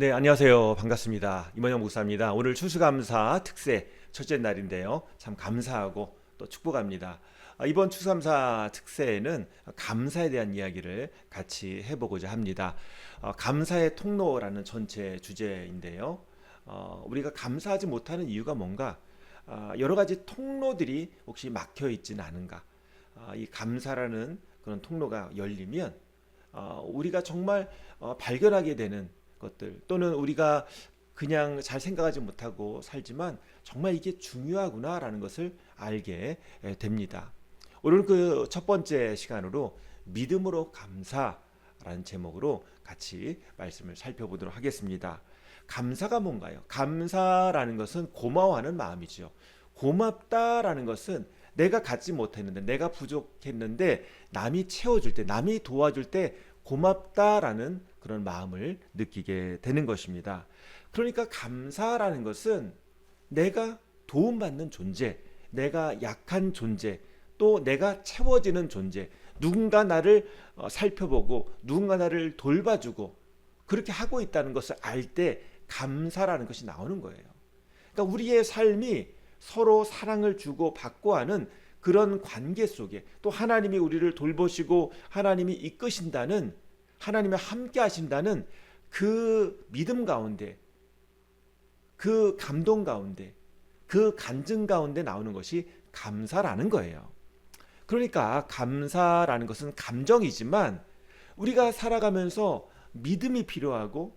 네, 안녕하세요. 반갑습니다. 임원영 목사입니다. 오늘 추수감사 특세 첫째 날인데요. 참 감사하고 또 축복합니다. 이번 추수감사 특세에는 감사에 대한 이야기를 같이 해보고자 합니다. 감사의 통로라는 전체 주제인데요. 우리가 감사하지 못하는 이유가 뭔가? 여러 가지 통로들이 혹시 막혀 있지는 않은가? 이 감사라는 그런 통로가 열리면 우리가 정말 발견하게 되는 것들 또는 우리가 그냥 잘 생각하지 못하고 살지만 정말 이게 중요하구나라는 것을 알게 됩니다. 오늘 그 첫 번째 시간으로 믿음으로 감사라는 제목으로 같이 말씀을 살펴보도록 하겠습니다. 감사가 뭔가요? 감사라는 것은 고마워하는 마음이죠. 고맙다라는 것은 내가 갖지 못했는데, 내가 부족했는데 남이 채워줄 때, 남이 도와줄 때 고맙다라는 그런 마음을 느끼게 되는 것입니다. 그러니까 감사라는 것은 내가 도움받는 존재, 내가 약한 존재, 또 내가 채워지는 존재, 누군가 나를 살펴보고 누군가 나를 돌봐주고 그렇게 하고 있다는 것을 알 때 감사라는 것이 나오는 거예요. 그러니까 우리의 삶이 서로 사랑을 주고 받고 하는 그런 관계 속에 또 하나님이 우리를 돌보시고 하나님이 이끄신다는, 하나님이 함께 하신다는 그 믿음 가운데, 그 감동 가운데, 그 간증 가운데 나오는 것이 감사라는 거예요. 그러니까 감사라는 것은 감정이지만 우리가 살아가면서 믿음이 필요하고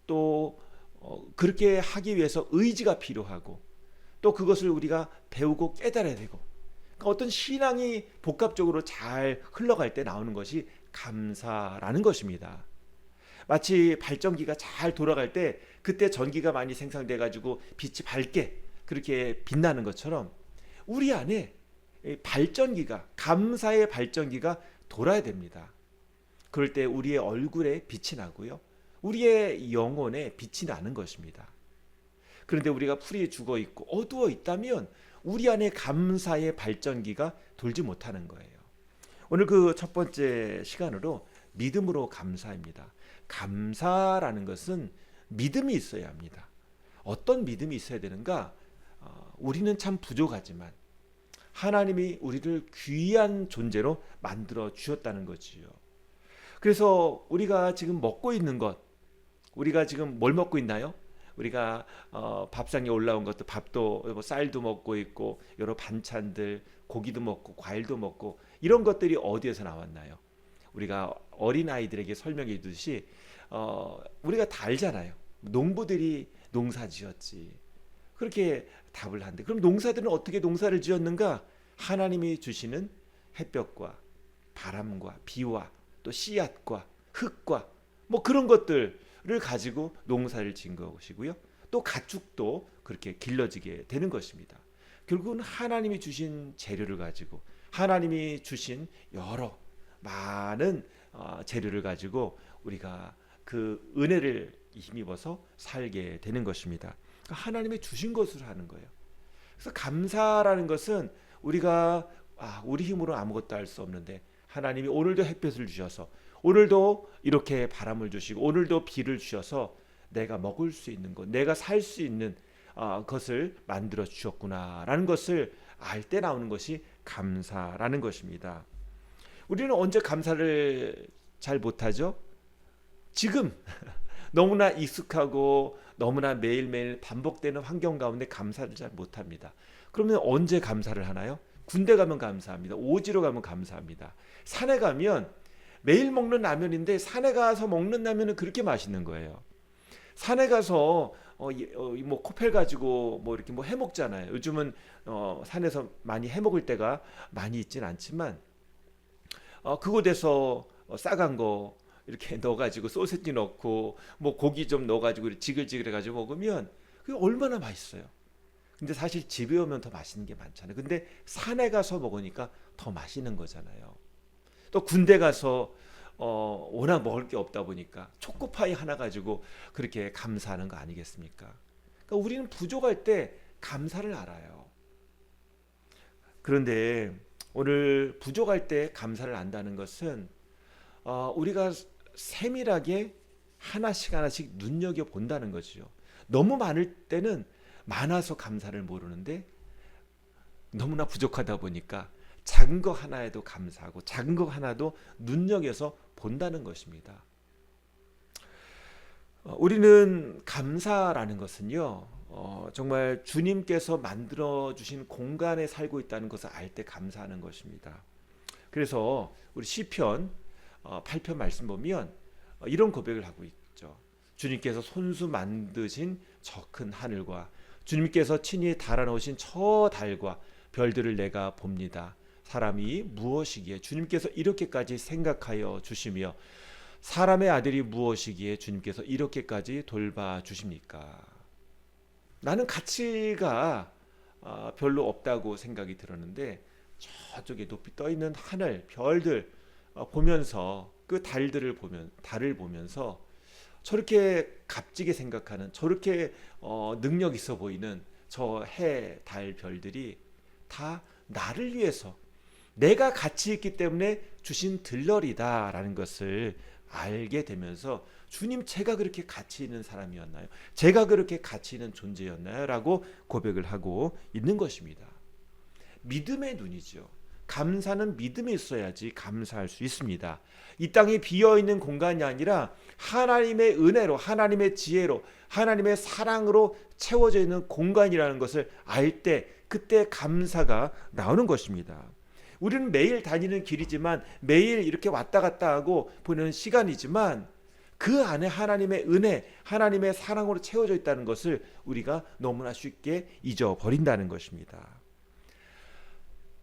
또 그렇게 하기 위해서 의지가 필요하고 또 그것을 우리가 배우고 깨달아야 되고, 그러니까 어떤 신앙이 복합적으로 잘 흘러갈 때 나오는 것이 감사라는 것입니다. 마치 발전기가 잘 돌아갈 때 그때 전기가 많이 생성돼 가지고 빛이 밝게 그렇게 빛나는 것처럼 우리 안에 발전기가, 감사의 발전기가 돌아야 됩니다. 그럴 때 우리의 얼굴에 빛이 나고요, 우리의 영혼에 빛이 나는 것입니다. 그런데 우리가 풀이 죽어 있고 어두워 있다면 우리 안에 감사의 발전기가 돌지 못하는 거예요. 오늘 그 첫 번째 시간으로 믿음으로 감사입니다. 감사라는 것은 믿음이 있어야 합니다. 어떤 믿음이 있어야 되는가? 우리는 참 부족하지만 하나님이 우리를 귀한 존재로 만들어 주셨다는 거지요. 그래서 우리가 지금 먹고 있는 것, 우리가 지금 뭘 먹고 있나요? 우리가 밥상에 올라온 것도, 밥도 뭐 쌀도 먹고 있고 여러 반찬들, 고기도 먹고 과일도 먹고, 이런 것들이 어디에서 나왔나요? 우리가 어린 아이들에게 설명해 주듯이 우리가 다 알잖아요. 농부들이 농사 지었지, 그렇게 답을 한대. 그럼 농사들은 어떻게 농사를 지었는가? 하나님이 주시는 햇볕과 바람과 비와 또 씨앗과 흙과 뭐 그런 것들을 가지고 농사를 지은 것이고요. 또 가축도 그렇게 길러지게 되는 것입니다. 결국은 하나님이 주신 재료를 가지고, 하나님이 주신 여러 많은 재료를 가지고 우리가 그 은혜를 힘입어서 살게 되는 것입니다. 그러니까 하나님이 주신 것을 하는 거예요. 그래서 감사라는 것은 우리가 우리 힘으로 아무것도 할 수 없는데 하나님이 오늘도 햇볕을 주셔서, 오늘도 이렇게 바람을 주시고, 오늘도 비를 주셔서 내가 먹을 수 있는 것, 내가 살 수 있는 것을 만들어 주셨구나라는 것을 알 때 나오는 것이 감사라는 것입니다. 우리는 언제 감사를 잘 못하죠? 지금 너무나 익숙하고 너무나 매일매일 반복되는 환경 가운데 감사를 잘 못합니다. 그러면 언제 감사를 하나요? 군대 가면 감사합니다. 오지로 가면 감사합니다. 산에 가면 매일 먹는 라면인데 산에 가서 먹는 라면은 그렇게 맛있는 거예요. 산에 가서 뭐 코펠 가지고 뭐 이렇게 뭐 해 먹잖아요. 요즘은 산에서 많이 해 먹을 때가 많이 있진 않지만 그곳에서 싸간 거 이렇게 넣어가지고 소세지 넣고 뭐 고기 좀 넣어가지고 지글지글 해가지고 먹으면 그게 얼마나 맛있어요. 근데 사실 집에 오면 더 맛있는 게 많잖아요. 근데 산에 가서 먹으니까 더 맛있는 거잖아요. 또 군대 가서 워낙 먹을 게 없다 보니까 초코파이 하나 가지고 그렇게 감사하는 거 아니겠습니까? 그러니까 우리는 부족할 때 감사를 알아요. 그런데 오늘 부족할 때 감사를 안다는 것은 우리가 세밀하게 하나씩 하나씩 눈여겨 본다는 거죠. 너무 많을 때는 많아서 감사를 모르는데 너무나 부족하다 보니까 작은 거 하나에도 감사하고 작은 거 하나도 눈여겨서 본다는 것입니다. 우리는 감사라는 것은요, 정말 주님께서 만들어 주신 공간에 살고 있다는 것을 알 때 감사하는 것입니다. 그래서 우리 시편 8편 말씀 보면 이런 고백을 하고 있죠. 주님께서 손수 만드신 저 큰 하늘과 주님께서 친히 달아놓으신 저 달과 별들을 내가 봅니다. 사람이 무엇이기에 주님께서 이렇게까지 생각하여 주시며 사람의 아들이 무엇이기에 주님께서 이렇게까지 돌봐주십니까? 나는 가치가 별로 없다고 생각이 들었는데 저쪽에 높이 떠있는 하늘, 별들 보면서 그 달을 보면서 저렇게 값지게 생각하는 저렇게 능력 있어 보이는 저 해, 달, 별들이 다 나를 위해서 내가 가치 있기 때문에 주신 들러리다라는 것을 알게 되면서 주님 제가 그렇게 가치 있는 사람이었나요? 제가 그렇게 가치 있는 존재였나요? 라고 고백을 하고 있는 것입니다. 믿음의 눈이죠. 감사는 믿음이 있어야지 감사할 수 있습니다. 이 땅이 비어있는 공간이 아니라 하나님의 은혜로 하나님의 지혜로 하나님의 사랑으로 채워져 있는 공간이라는 것을 알 때 그때 감사가 나오는 것입니다. 우리는 매일 다니는 길이지만 매일 이렇게 왔다 갔다 하고 보내는 시간이지만 그 안에 하나님의 은혜, 하나님의 사랑으로 채워져 있다는 것을 우리가 너무나 쉽게 잊어버린다는 것입니다.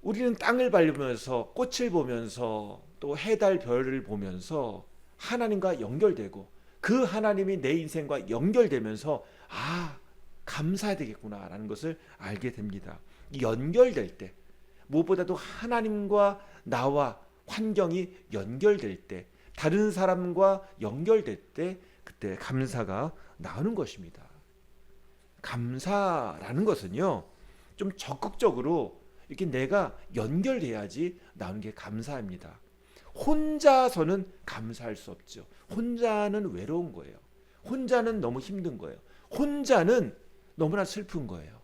우리는 땅을 밟으면서 꽃을 보면서 또 해달 별을 보면서 하나님과 연결되고 그 하나님이 내 인생과 연결되면서 감사해야 되겠구나라는 것을 알게 됩니다. 연결될 때 무엇보다도 하나님과 나와 환경이 연결될 때 다른 사람과 연결될 때 그때 감사가 나오는 것입니다. 감사라는 것은요 좀 적극적으로 이렇게 내가 연결돼야지 나오는 게 감사입니다. 혼자서는 감사할 수 없죠. 혼자는 외로운 거예요. 혼자는 너무 힘든 거예요. 혼자는 너무나 슬픈 거예요.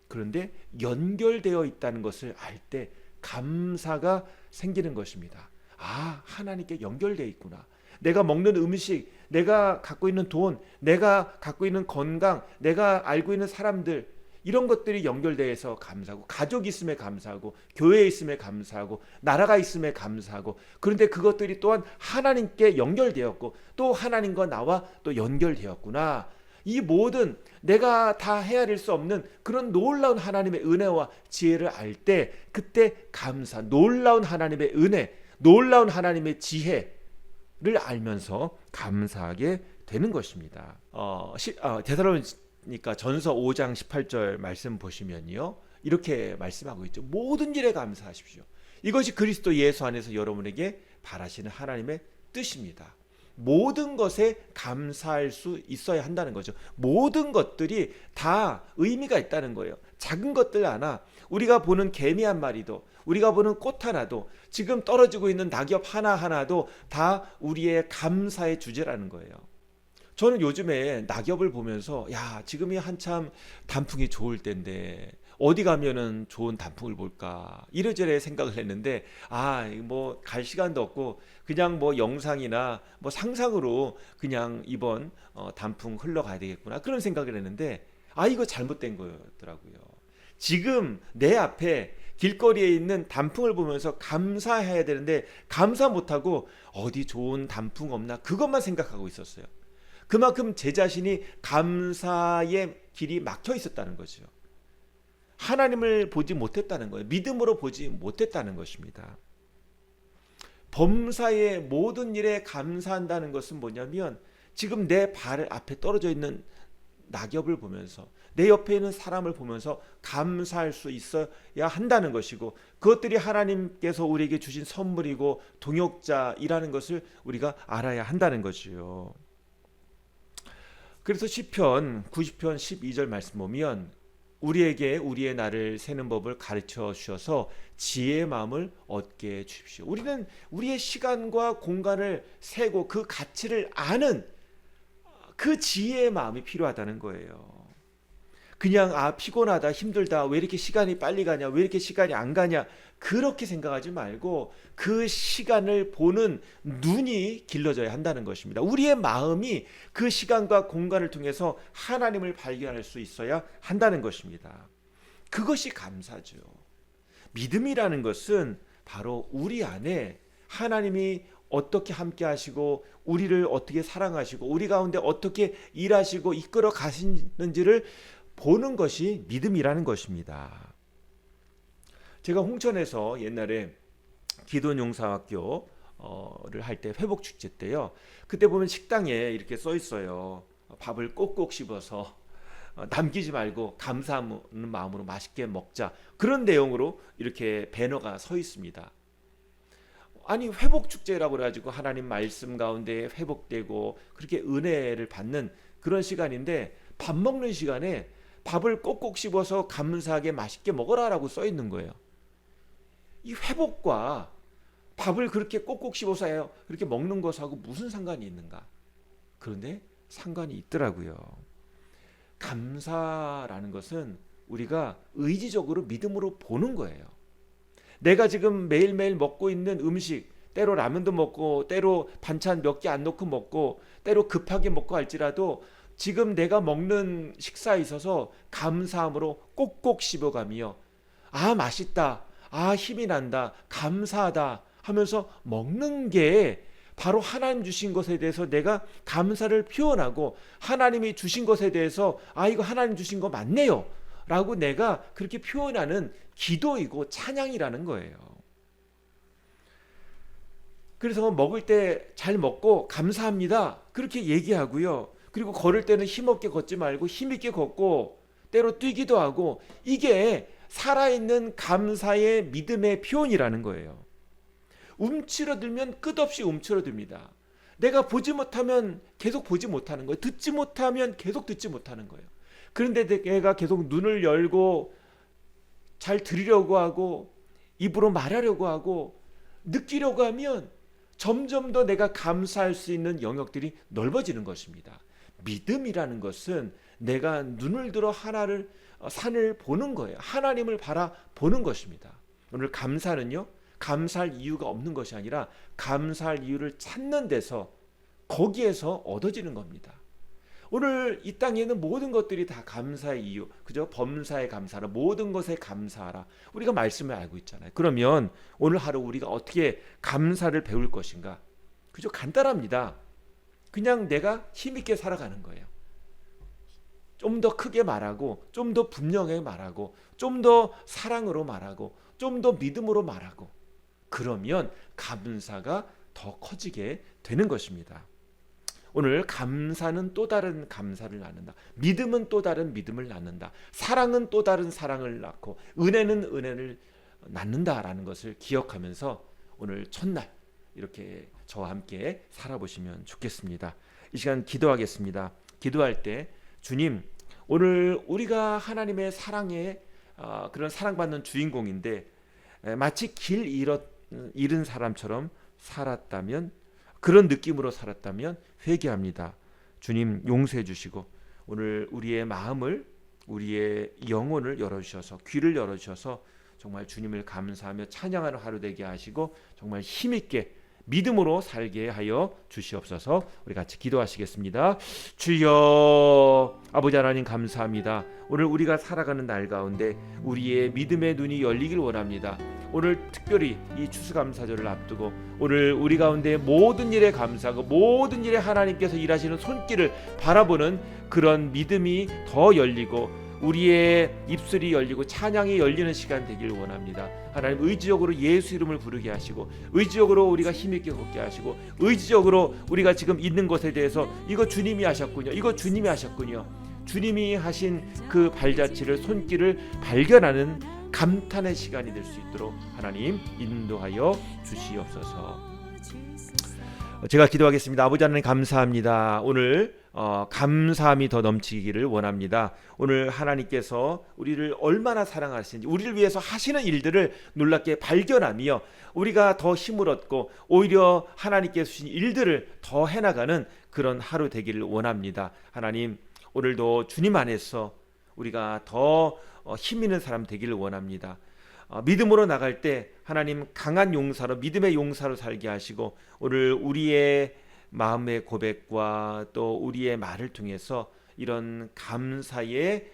그런데 연결되어 있다는 것을 알 때 감사가 생기는 것입니다. 하나님께 연결되어 있구나. 내가 먹는 음식, 내가 갖고 있는 돈, 내가 갖고 있는 건강, 내가 알고 있는 사람들 이런 것들이 연결되어서 감사하고 가족이 있음에 감사하고 교회에 있음에 감사하고 나라가 있음에 감사하고 그런데 그것들이 또한 하나님께 연결되었고 또 하나님과 나와 또 연결되었구나. 이 모든 내가 다 헤아릴 수 없는 그런 놀라운 하나님의 은혜와 지혜를 알 때 그때 감사, 놀라운 하나님의 은혜, 놀라운 하나님의 지혜를 알면서 감사하게 되는 것입니다. 데살로니가 전서 5장 18절 말씀 보시면요 이렇게 말씀하고 있죠. 모든 일에 감사하십시오. 이것이 그리스도 예수 안에서 여러분에게 바라시는 하나님의 뜻입니다. 모든 것에 감사할 수 있어야 한다는 거죠. 모든 것들이 다 의미가 있다는 거예요. 작은 것들 하나, 우리가 보는 개미 한 마리도, 우리가 보는 꽃 하나도, 지금 떨어지고 있는 낙엽 하나하나도 다 우리의 감사의 주제라는 거예요. 저는 요즘에 낙엽을 보면서 지금이 한참 단풍이 좋을 때인데 어디 가면은 좋은 단풍을 볼까 이래저래 생각을 했는데 뭐 갈 시간도 없고 그냥 뭐 영상이나 뭐 상상으로 그냥 이번 단풍 흘러가야 되겠구나 그런 생각을 했는데 이거 잘못된 거더라고요. 지금 내 앞에 길거리에 있는 단풍을 보면서 감사해야 되는데 감사 못하고 어디 좋은 단풍 없나 그것만 생각하고 있었어요. 그만큼 제 자신이 감사의 길이 막혀 있었다는 거죠. 하나님을 보지 못했다는 거예요. 믿음으로 보지 못했다는 것입니다. 범사의 모든 일에 감사한다는 것은 뭐냐면 지금 내 발 앞에 떨어져 있는 낙엽을 보면서 내 옆에 있는 사람을 보면서 감사할 수 있어야 한다는 것이고 그것들이 하나님께서 우리에게 주신 선물이고 동역자이라는 것을 우리가 알아야 한다는 것이요. 그래서 시편 90편 12절 말씀 보면 우리에게 우리의 날을 세는 법을 가르쳐 주셔서 지혜의 마음을 얻게 주십시오. 우리는 우리의 시간과 공간을 세고 그 가치를 아는 그 지혜의 마음이 필요하다는 거예요. 그냥 피곤하다, 힘들다, 왜 이렇게 시간이 빨리 가냐, 왜 이렇게 시간이 안 가냐, 그렇게 생각하지 말고 그 시간을 보는 눈이 길러져야 한다는 것입니다. 우리의 마음이 그 시간과 공간을 통해서 하나님을 발견할 수 있어야 한다는 것입니다. 그것이 감사죠. 믿음이라는 것은 바로 우리 안에 하나님이 어떻게 함께 하시고 우리를 어떻게 사랑하시고 우리 가운데 어떻게 일하시고 이끌어 가시는지를 보는 것이 믿음이라는 것입니다. 제가 홍천에서 옛날에 기도용사학교를 할 때 회복축제 때요. 그때 보면 식당에 이렇게 써 있어요. 밥을 꼭꼭 씹어서 남기지 말고 감사하는 마음으로 맛있게 먹자. 그런 내용으로 이렇게 배너가 서 있습니다. 아니 회복축제라고 해가지고 하나님 말씀 가운데 회복되고 그렇게 은혜를 받는 그런 시간인데 밥 먹는 시간에 밥을 꼭꼭 씹어서 감사하게 맛있게 먹어라라고 써 있는 거예요. 이 회복과 밥을 그렇게 꼭꼭 씹어서 해요. 그렇게 먹는 것하고 무슨 상관이 있는가? 그런데 상관이 있더라고요. 감사라는 것은 우리가 의지적으로 믿음으로 보는 거예요. 내가 지금 매일매일 먹고 있는 음식, 때로 라면도 먹고 때로 반찬 몇 개 안 넣고 먹고 때로 급하게 먹고 할지라도 지금 내가 먹는 식사에 있어서 감사함으로 꼭꼭 씹어가며 맛있다, 힘이 난다, 감사하다 하면서 먹는 게 바로 하나님 주신 것에 대해서 내가 감사를 표현하고 하나님이 주신 것에 대해서 이거 하나님 주신 거 맞네요 라고 내가 그렇게 표현하는 기도이고 찬양이라는 거예요. 그래서 먹을 때 잘 먹고 감사합니다 그렇게 얘기하고요. 그리고 걸을 때는 힘없게 걷지 말고 힘있게 걷고 때로 뛰기도 하고, 이게 살아있는 감사의 믿음의 표현이라는 거예요. 움츠러들면 끝없이 움츠러듭니다. 내가 보지 못하면 계속 보지 못하는 거예요. 듣지 못하면 계속 듣지 못하는 거예요. 그런데 내가 계속 눈을 열고 잘 들으려고 하고 입으로 말하려고 하고 느끼려고 하면 점점 더 내가 감사할 수 있는 영역들이 넓어지는 것입니다. 믿음이라는 것은 내가 눈을 들어 산을 보는 거예요. 하나님을 바라보는 것입니다. 오늘 감사는요, 감사할 이유가 없는 것이 아니라 감사할 이유를 찾는 데서 거기에서 얻어지는 겁니다. 오늘 이 땅에 있는 모든 것들이 다 감사의 이유, 그죠? 범사에 감사하라, 모든 것에 감사하라. 우리가 말씀을 알고 있잖아요. 그러면 오늘 하루 우리가 어떻게 감사를 배울 것인가? 그죠? 간단합니다. 그냥 내가 힘있게 살아가는 거예요. 좀 더 크게 말하고, 좀 더 분명하게 말하고, 좀 더 사랑으로 말하고, 좀 더 믿음으로 말하고, 그러면 감사가 더 커지게 되는 것입니다. 오늘 감사는 또 다른 감사를 낳는다. 믿음은 또 다른 믿음을 낳는다. 사랑은 또 다른 사랑을 낳고 은혜는 은혜를 낳는다라는 것을 기억하면서 오늘 첫날 이렇게 저와 함께 살아보시면 좋겠습니다. 이 시간 기도하겠습니다. 기도할 때 주님, 오늘 우리가 하나님의 사랑에 그런 사랑받는 주인공인데 마치 길 잃은 사람처럼 살았다면, 그런 느낌으로 살았다면 회개합니다. 주님 용서해 주시고 오늘 우리의 마음을, 우리의 영혼을 열어주셔서, 귀를 열어주셔서 정말 주님을 감사하며 찬양하는 하루 되게 하시고 정말 힘있게 믿음으로 살게 하여 주시옵소서. 우리 같이 기도하시겠습니다. 주여, 아버지 하나님 감사합니다. 오늘 우리가 살아가는 날 가운데 우리의 믿음의 눈이 열리길 원합니다. 오늘 특별히 이 추수감사절을 앞두고 오늘 우리 가운데 모든 일에 감사하고 모든 일에 하나님께서 일하시는 손길을 바라보는 그런 믿음이 더 열리고 우리의 입술이 열리고 찬양이 열리는 시간 되길 원합니다. 하나님, 의지적으로 예수 이름을 부르게 하시고, 의지적으로 우리가 힘있게 걷게 하시고, 의지적으로 우리가 지금 있는 것에 대해서 이거 주님이 하셨군요, 이거 주님이 하셨군요, 주님이 하신 그 발자취를, 손길을 발견하는 감탄의 시간이 될 수 있도록 하나님 인도하여 주시옵소서. 제가 기도하겠습니다. 아버지 하나님 감사합니다. 오늘 감사함이 더 넘치기를 원합니다. 오늘 하나님께서 우리를 얼마나 사랑하시는지, 우리를 위해서 하시는 일들을 놀랍게 발견하며 우리가 더 힘을 얻고 오히려 하나님께서 주신 일들을 더 해나가는 그런 하루 되기를 원합니다. 하나님, 오늘도 주님 안에서 우리가 더 힘 있는 사람 되기를 원합니다. 믿음으로 나갈 때 하나님 강한 용사로, 믿음의 용사로 살게 하시고, 오늘 우리의 마음의 고백과 또 우리의 말을 통해서 이런 감사의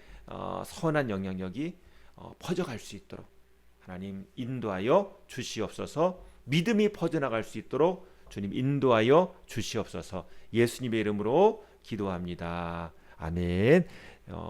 선한 영향력이 퍼져갈 수 있도록 하나님 인도하여 주시옵소서. 믿음이 퍼져나갈 수 있도록 주님 인도하여 주시옵소서. 예수님의 이름으로 기도합니다. 아멘.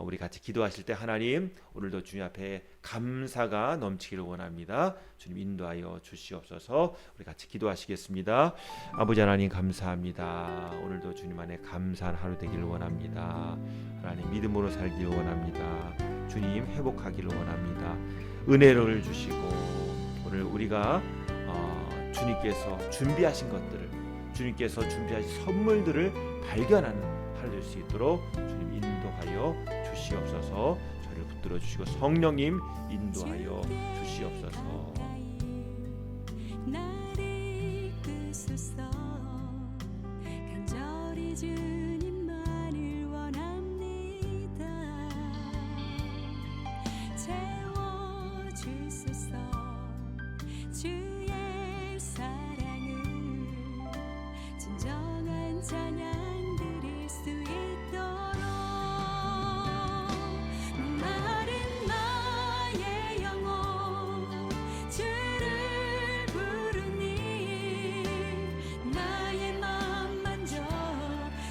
우리 같이 기도하실 때 하나님, 오늘도 주님 앞에 감사가 넘치기를 원합니다. 주님 인도하여 주시옵소서. 우리 같이 기도하시겠습니다. 아버지 하나님, 감사합니다. 오늘도 주님 안에 감사한 하루 되기를 원합니다. 하나님, 믿음으로 살기를 원합니다. 주님 회복하기를 원합니다. 은혜를 주시고 오늘 우리가 주님께서 준비하신 것들을, 주님께서 준비하신 선물들을 발견하는 하루 될 수 있도록 주님 인도하여 주시옵소서. 저를 붙들어 주시고 성령님 인도하여 주시옵소서. 나를 이끄소서. 간절히 주님만을 원합니다. 채워주소서. 주의 사랑을 진정한 찬양 드릴 수 있도록 마른 나의 영혼 주를 부르니 나의 맘 만져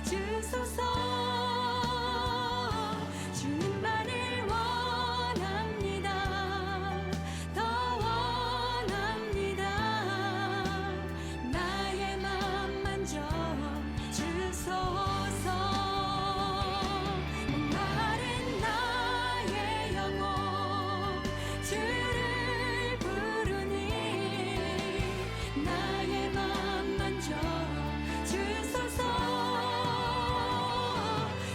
주소서. 주님만을 원합니다. 더 원합니다. 나의 맘 만져 주소서. 마른 나의 영혼 주를 부르니 나의 맘 만져 주소서.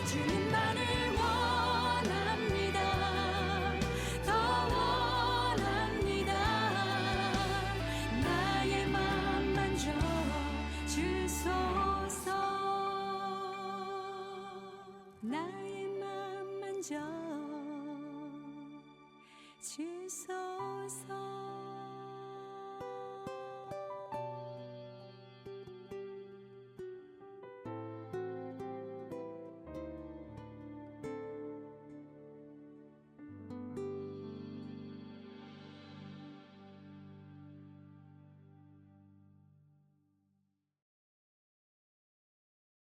주님만을 원합니다. 더 원합니다. 나의 맘 만져 주소서. 나의 맘 만져 주소서.